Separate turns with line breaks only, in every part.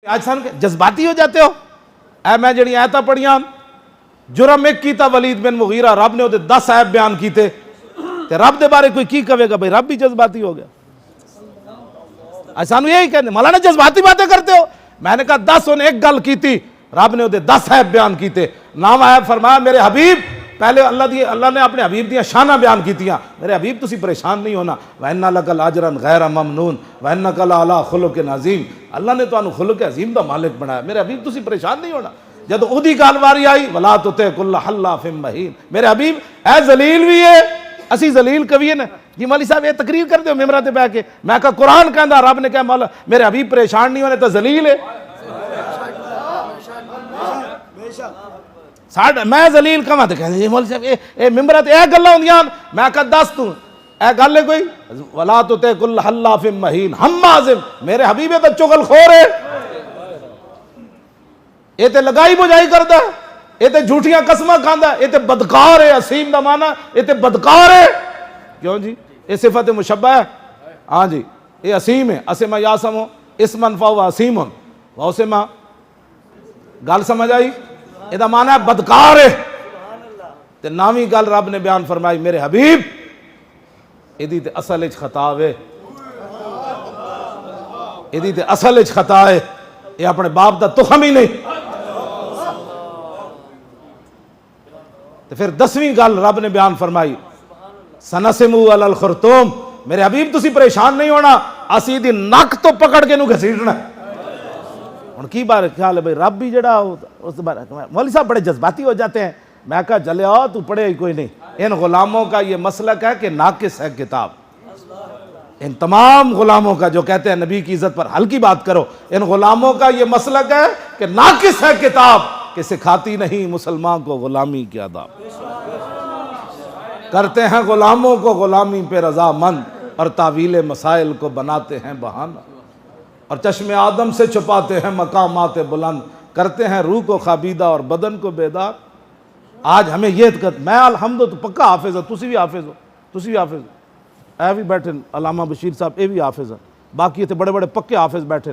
آج سن کے جذباتی ہو جاتے ہو. اے میں جڑی آیتاں پڑھیاں جرم ایک کیتا ولید بن مغیرہ, رب نے وہ 10 عیب بیان کیتے تے رب دے بارے کوئی کی کہے گا بھائی رب بھی جذباتی ہو گیا. سانو یہی کہنے مولانا جذباتی باتیں کرتے ہو. میں نے کہا 10 انہیں ایک گل کیتی, رب نے وہ 10 عیب بیان کیتے. نام عیب فرمایا میرے حبیب, پہلے اللہ نے اپنے حبیب دیا شانہ بیان کیتیاں. میرے حبیب تسی پریشان نہیں ہونا, وَإِنَّ لَكَ لَأَجْرًا غَيْرَ مَمْنُونَ وَإِنَّكَ لَعَلَىٰ خُلُقٍ عَظِيمٍ. اللہ نے تو خلق عظیم دا مالک بنایا. میرے حبیب تسی پریشان نہیں ہونا. جب اودی گل واری آئی وَلَا تُطِعْ كُلَّ حَلَّافٍ مَّهِينٍ, میرے حبیب اے ذلیل بھی ہے, اسی ذلیل کبھی ہے. جی مولوی صاحب یہ تقریر کرتے ہو ممبر تے بیٹھ کے. میں کہا قرآن کہندا, رب نے کہا مولا میرے حبیب پریشان نہیں ہونے تو ذلیل ہے. میں ذلیل کہاں تے کہندے مولوی صاحب اے ممبر تے اے گلاں ہوندیاں. میں کہا دس تو اے گل ہے کوئی, ولا تُطِعْ كُلَّ حَلَّافٍ مَّهِينٍ حَمَّازٍ, میرے حبیب تے چغل خور ہے, یہ تے لگائی بجائی کردا ہے, یہ تے جھوٹیاں قسماں کھاندا ہے, یہ تے بدکار ہے. اسیم دا معنی یہ تے بدکار ہے. کیوں جی یہ صفت مشبہ ہے. ہاں جی یہ اسیم ہے. اسما یاسم اسمن فہو اسیم واسما, گل سمجھ آئی. یہ دا معنی ہے بدکار ہے. تے نامی گل رب نے بیان فرمائی میرے حبیب ایدی تے اصل اچ خطا ہے, ایدی تے اصل اچ خطا ہے. یہ اپنے باپ دا تخم ہی نہیں. تو پھر 10ویں گل رب نے بیان فرمائی سنسمو علی الخرطوم, میرے حبیب تسی پریشان نہیں ہونا, اسی دی نک تو پکڑ کے نو گھسیٹنا. ان کی بار خیال ہے بھائی رب بھی جڑا اس بار مولوی صاحب بڑے جذباتی ہو جاتے ہیں. میں کہا چلے آؤ تو پڑھے ہی کوئی نہیں. ان غلاموں کا یہ مسلک ہے کہ ناقص ہے کتاب. ان تمام غلاموں کا جو کہتے ہیں نبی کی عزت پر ہلکی بات کرو, ان غلاموں کا یہ مسلک ہے کہ ناقص ہے کتاب, کہ سکھاتی نہیں مسلمان کو غلامی کی آداب. کرتے ہیں غلاموں کو غلامی پہ رضا مند, اور تعویل مسائل کو بناتے ہیں بہانہ, اور چشم آدم سے چھپاتے ہیں مقامات بلند, کرتے ہیں روح کو خابیدہ اور بدن کو بیدار. آج ہمیں یہ میں الحمد تو پکا حافظ ہوں, تسی بھی حافظ ہو, تسی بھی حافظ ہو, اے بھی بیٹھے علامہ بشیر صاحب اے بھی حافظ ہیں, باقی تے بڑے بڑے پکے حافظ بیٹھے.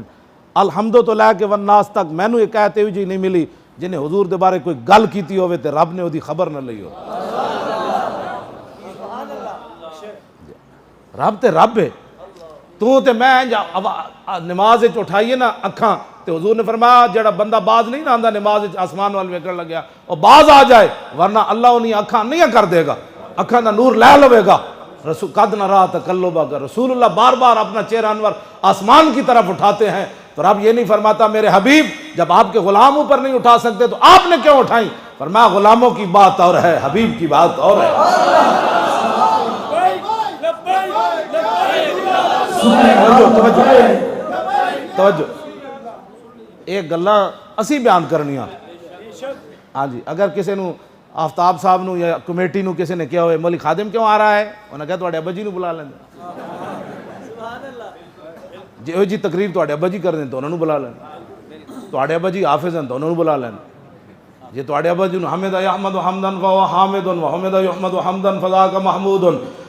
الحمد تو لے کے والناس تک مینوں یہ کہتے ہوئی جی نہیں ملی جنہیں حضور دے بارے کوئی گل کیتی ہوئے تے رب نے وہ دی خبر نہ لئی ہو. رب تے رب ہے. تو تے میں نماز اٹھائیے نا اکھاں, تے حضور نے فرمایا جڑا بندہ باز نہیں نہ آندا نماز آسمان وال ویکھن لگیا اور باز آ جائے, ورنہ اللہ انہیں اکھاں نہیں کر دے گا, اکھاں دا نور لے لوے گا. رسول قد نرا تقلبا کا, رسول اللہ بار بار اپنا چہرہ انور آسمان کی طرف اٹھاتے ہیں. تو رب یہ نہیں فرماتا میرے حبیب جب آپ کے غلام اوپر نہیں اٹھا سکتے تو آپ نے کیوں اٹھائیں. فرمایا غلاموں کی بات اور ہے, حبیب کی بات اور ہے. توجہ ایک گلاں اسی بیان کرنیاں. ہاں جی اگر کسی نو آفتاب صاحب نو یا کمیٹی نو کسی نے کیا ہوئے مولی خادم کیوں آ رہا ہے, انہوں نے کہا تواڈے ابا جی نو بلا لیں جی تقریر تواڈے ابا جی کر دیں تو انہوں نے بلا لیں, تواڈے ابا جی حافظ ہیں تو انہوں نے بلا لیں. جی تواڈے ابا جی حمد یحمد حمدن فهو حامد وحمد یحمد حمدن فذاک محمود,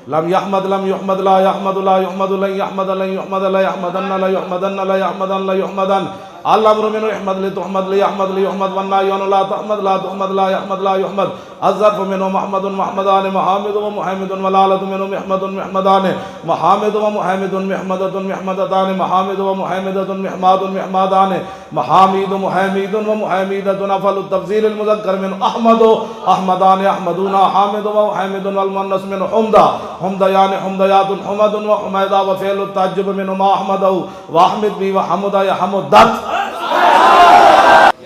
لم يحمد لم يحمد لا يحمد لا يحمد لن يحمد لن يحمد لا يحمدن لا يحمدن لا يحمدن لا يحمدن. الامر من يحمد لتحمد ليحمد ليحمد والنهي عن لا تحمد لا تحمد لا يحمد لا يحمد. الظرف منه محمد محمدان محامد ومحمد والآلة منه محمد محمدان محامد ومحمد محمدة محمدتان محامد ومحمدة محماد محمدان محامد محمد ومحمدة. نفل التفضيل المذكر من احمد احمدان احمدون حامد ومحمد والمؤنث من حمدا حمدیان حمدیات حمد وحمیدہ وفعل التعجب منہما احمدہ واحمد بھی وحمدہ یا حمدت.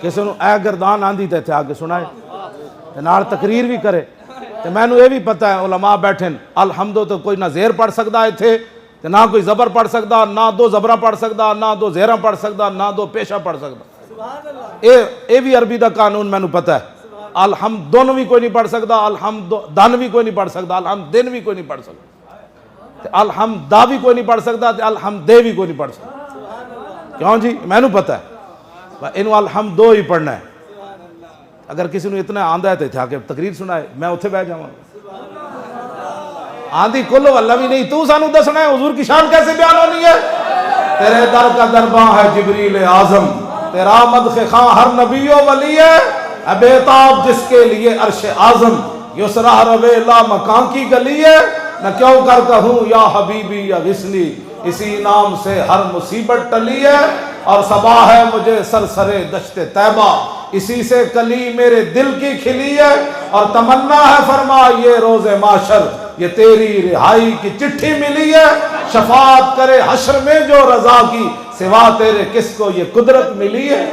کسی نے اے گردان آندھی تے آگے سنائے نال تقریر بھی کرے. میں نے یہ بھی پتہ ہے علماء بیٹھیں الحمدو تو کوئی نہ زیر پڑھ سکتا ہے تھے, نہ کوئی زبر پڑھ سکتا, نہ 2 زبرہ پڑھ سکتا, نہ 2 زیرہ پڑھ سکتا, نہ 2 پیشہ پڑھ سکتا. اے بھی عربی دا قانون میں نے پتہ ہے. الحمد دونوں بھی کوئی نہیں پڑھ سکتا, الحمد دن بھی کوئی نہیں پڑھ سکتا, الحمد دن بھی کوئی نہیں پڑھ سکتا, الحمد دا بھی کوئی نہیں پڑھ سکتا, الحمد دے بھی کوئی نہیں پڑھ سکتا. کیوں جی میں نے پتہ ہے انہوں الحمد 2 ہی پڑھنا ہے. اگر کسی نے اتنا آندہ ہے تو تھا کہ تقریر سنائے میں اتھے بیٹھ جاؤں. آندھی کلو اللہ بھی نہیں, تو سانو دسنا ہے حضور کی شان کیسے بیان ہونی ہے. تیرے در کا درباں ہے جبریل اعظم, تیرا مدح خواں ہر نبی و ولی ہے، اے بیتاب جس کے لیے عرش اعظم یسرا روے لا مکان کی گلی ہے، نہ کیوں کر کہوں یا حبیبی یا غسلی، اسی نام سے ہر مصیبت ٹلی ہے، اور صبا ہے مجھے سرسرے دشت طیبہ، اسی سے کلی میرے دل کی کھلی ہے، اور تمنا ہے فرما یہ روز معاشر یہ تیری رہائی کی چٹھی ملی ہے، شفاعت کرے حشر میں جو رضا کی، سوا تیرے کس کو یہ قدرت ملی ہے۔